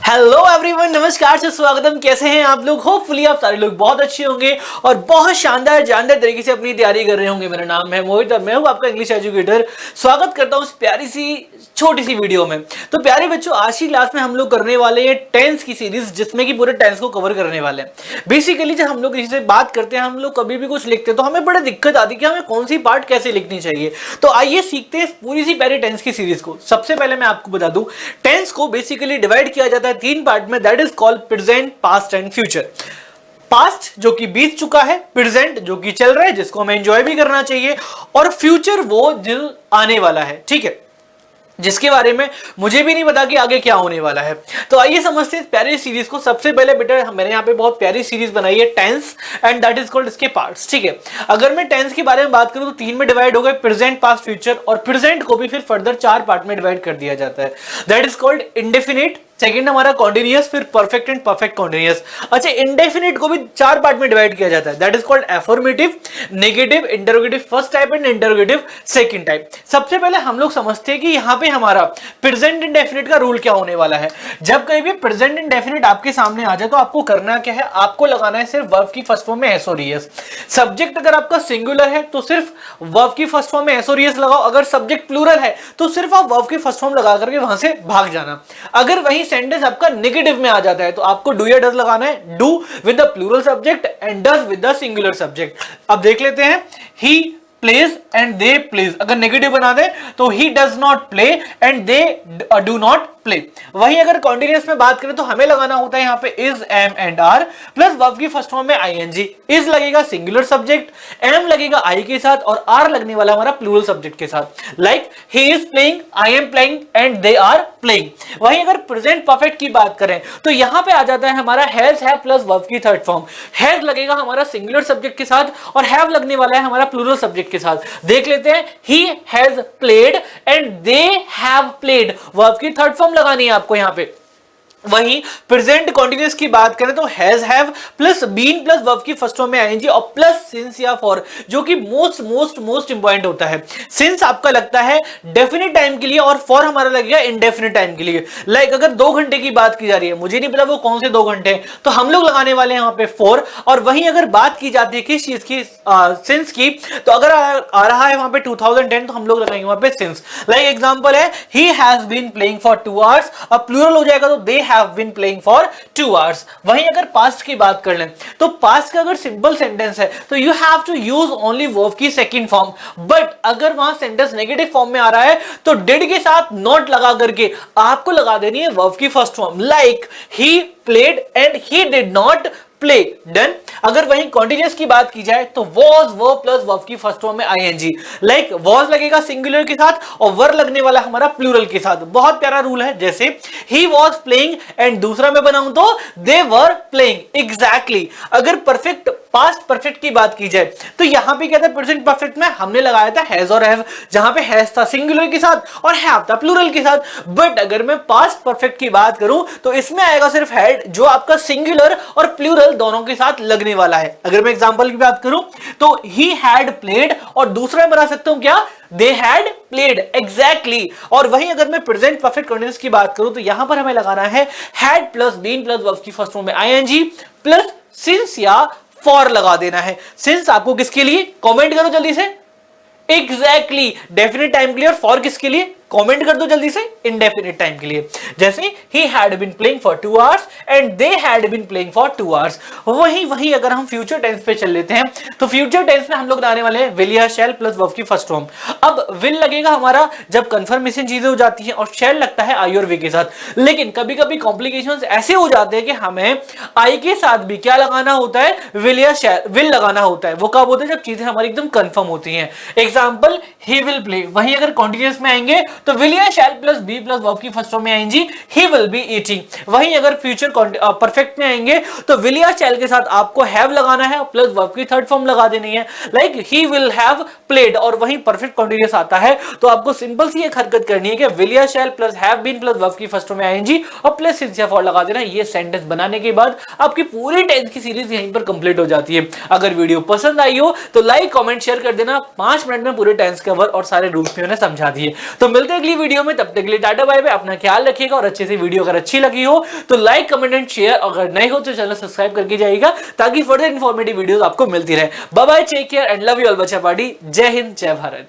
Hello everyone, नमस्कार से स्वागतम। कैसे हैं आप लोग? होपफुली आप सारे लोग बहुत अच्छे होंगे और बहुत शानदार तरीके से अपनी तैयारी कर रहे होंगे। मेरा नाम है मोहित और मैं हूं आपका इंग्लिश एजुकेटर। स्वागत करता हूं इस प्यारी सी छोटी सी वीडियो में। तो प्यारे बच्चों, आज की क्लास में हम लोग करने वाले हैं टेंस की सीरीज, जिसमें कि पूरे टेंस को कवर करने वाले हैं। बेसिकली जब हम लोग किसी से बात करते हैं, हम लोग कभी भी कुछ लिखते हैं तो हमें बड़ी दिक्कत आती है कि हमें कौन सी पार्ट कैसे लिखनी चाहिए। तो आइए सीखते हैं पूरी सी प्यारी टेंस की सीरीज को। सबसे पहले मैं आपको बता दूं, टेंस को बेसिकली डिवाइड किया जाता है तीन पार्ट में, that is called present, past and future. Past जो कि बीत चुका है, प्रेजेंट जो कि चल रहा है, जिसको हमें एंजॉय भी करना चाहिए, और फ्यूचर वो जो आने वाला है, ठीक है, जिसके बारे में मुझे भी नहीं पता कि आगे क्या होने वाला है। तो आइए समझते हैं इस प्यारी सीरीज को। सबसे पहले बेटा, मैंने यहाँ पे बहुत प्यारी सीरीज बनाई है tense, and that is called इसके पार्ट्स, ठीक है। अगर मैं टेंस के बारे में बात करूं तो तीन में डिवाइड हो गए, प्रेजेंट, पास्ट, फ्यूचर, और प्रेजेंट को भी फिर फर्दर चार पार्ट में डिवाइड कर दिया जाता है, that is called indefinite. Second हमारा कॉन्टिन्यूअस, फिर परफेक्ट एंड परफेक्ट कॉन्टिन्यूअस। अच्छा, इंडेफिनिट को भी चार पार्ट में डिवाइड किया जाता है, that is called affirmative, negative, interrogative first type and interrogative second type. सबसे पहले हम लोग समझते हैं कि यहाँ पे हमारा प्रेजेंट इंडेफिनिट का रूल क्या होने वाला है। जब कहीं भी प्रेजेंट इंडेफिनिट आपके सामने आ जाए तो आपको करना क्या है, आपको लगाना है सिर्फ वर्ब की फर्स्ट फॉर्म में एस और ईएस। सब्जेक्ट अगर आपका सिंगुलर है तो सिर्फ वर्ब की फर्स्ट फॉर्म में एस और ईएस लगाओ। अगर सब्जेक्ट प्लूरल है तो सिर्फ आप वर्ब की फर्स्ट फॉर्म लगा करके वहां से भाग जाना। अगर वही सेंटेंस आपका नेगेटिव में आ जाता है तो आपको डू या डज लगाना है, do with the plural subject and does with the singular subject. अब देख लेते हैं, he plays and they plays. अगर नेगेटिव बना दे तो he does not play and they do not play. वही अगर कॉन्टिन्यूअस में बात करें तो हमें लगाना होता है यहाँ पे is, am and are plus verb की फर्स्ट फॉर्म में आईएनजी। इज लगेगा सिंगुलर सब्जेक्ट, एम लगेगा आई के साथ, और आर लगने वाला हमारा प्लूरल सब्जेक्ट के साथ। Like he is playing, I am playing and they are playing. वही अगर प्रेजेंट परफेक्ट की बात करें तो यहां पे आ जाता है हमारा हैज, हैव प्लस वर्ब की थर्ड फॉर्म। हैज लगेगा हमारा सिंगुलर सब्जेक्ट के साथ और हैव लगने वाला है हमारा प्लूरल सब्जेक्ट के साथ। देख लेते हैं, he has played and they have played. Verb की थर्ड फॉर्म लगानी है आपको यहां पे। वहीं प्रेजेंट कॉन्टिन्यूअस की बात करें तो has, have plus been plus verb की फर्स्ट फॉर्म में आईएनजी और प्लस सिंस या फॉर, जो कि मोस्ट इंपॉर्टेंट होता है। सिंस आपका लगता है डेफिनेट टाइम के लिए और फॉर हमारा लगेगा इंडेफिनेट टाइम के लिए। लाइक अगर 2 घंटे की बात की जा रही है, मुझे नहीं पता वो कौन से 2 घंटे, तो हम लोग लगाने वाले हैं यहाँ पे फॉर। और वहीं अगर बात की जाती है किस चीज की, सिंस की, तो अगर आ रहा है वहां पे 2010 तो हम लोग लगाएंगे वहां पे सिंस। लाइक एग्जांपल है, he has been playing for 2 hours, अब प्लूरल हो जाएगा तो दे have been playing for 2 hours। वहीं अगर पास्ट की बात कर लें तो पास्ट का अगर सिंपल सेंटेंस है तो you have to use only verb की सेकंड फॉर्म। बट अगर वहां सेंटेंस नेगेटिव फॉर्म में आ रहा है तो did के साथ not लगा करके आपको लगा देनी है verb की first form. Like he played and he did not play। Done. अगर वहीं कॉन्टिन्यूअस की बात की जाए तो was, verb प्लस वर्ब की फर्स्ट फॉर्म में आईएनजी। लाइक was लगेगा सिंगुलर के साथ और वर लगने वाला हमारा प्लूरल के साथ। बहुत प्यारा रूल है। जैसे he was playing एंड दूसरा मैं बनाऊं तो they were playing। एग्जैक्टली। अगर परफेक्ट, पास्ट परफेक्ट की बात की जाए तो यहां पे क्या था, प्रेजेंट परफेक्ट में हमने लगाया था हैज और हैव, जहां पे हैज था सिंगुलर के साथ और हैव था प्लूरल के साथ। बट अगर मैं पास्ट परफेक्ट की बात करूं तो इसमें आएगा सिर्फ हैड, जो आपका सिंगुलर और प्लूरल दोनों के साथ लगने वाला है। अगर मैं एग्जांपल की बात करूं तो ही हैड प्लेड और दूसरा मैं बना सकता हूं क्या, दे हैड प्लेड। एग्जैक्टली। और वहीं अगर मैं प्रेजेंट परफेक्ट कंटीन्यूअस की बात करूं तो यहां पर हमें लगाना है had plus been plus verb की फर्स्ट फॉर्म में आईएनजी प्लस सिंस या फॉर लगा देना है। सिंस आपको किसके लिए, कमेंट करो जल्दी से। एग्जैक्टली, डेफिनेट टाइम के लिए। और फॉर किसके लिए, कमेंट कर दो जल्दी से, इंडेफिनिट टाइम के लिए। जैसे he had been playing for 2 hours and they had been playing for 2 hours। वही अगर हम फ्यूचर टेंस पे चल लेते हैं तो फ्यूचर टेंस में हम लोग लाने वाले हैं will या shall प्लस वर्ब की फर्स्ट फॉर्म। अब will लगेगा हमारा जब कंफर्मेशन चीजें हो जाती हैं और shall लगता है आई और वे के साथ। लेकिन कभी कभी कॉम्प्लिकेशंस ऐसे हो जाते हैं कि हमें आई के साथ भी क्या लगाना होता है, will या shall, will लगाना होता है। वो कब होता है, जब चीजें हमारी एकदम कंफर्म होती हैं। Example, he will play। वहीं अगर कॉन्टिन्यूअस में आएंगे तो will या shall plus be plus verb की फर्स्ट फॉर्म में आएंगी he will be eating। वहीं अगर फ्यूचर परफेक्ट में आएंगे तो will या shall के साथ आपको have लगाना है प्लस वर्ब की थर्ड फॉर्म लगा देनी है। Like he will have played। और वहीं परफेक्ट कॉन्टिन्यूअस आता है तो आपको सिंपल सी एक हरकत करनी है कि will या shall plus have been plus verb की फर्स्ट फॉर्म में आएंगी और प्लस सिंस या फॉर लगा देना। ये सेंटेंस बनाने के बाद आपकी पूरी टेंस की सीरीज यहीं पर कंप्लीट हो जाती है। अगर वीडियो पसंद आई हो तो लाइक, कमेंट, शेयर कर देना। 5 मिनट में पूरे टेंस कवर और सारे रूल्स भी मैंने समझा दिए। तो मिलते हैं अगली वीडियो में, तब तक के लिए टाटा बाय बाय, अपना ख्याल रखिएगा। और अच्छे से वीडियो अगर अच्छी लगी हो तो लाइक कमेंट एंड शेयर, अगर नहीं हो तो चैनल सब्सक्राइब करके जाइएगा ताकि फर्दर इंफॉर्मेटिव वीडियोस आपको मिलती रहे। Bye bye, take care and love you all बच्चा पार्टी। जय हिंद, जय भारत।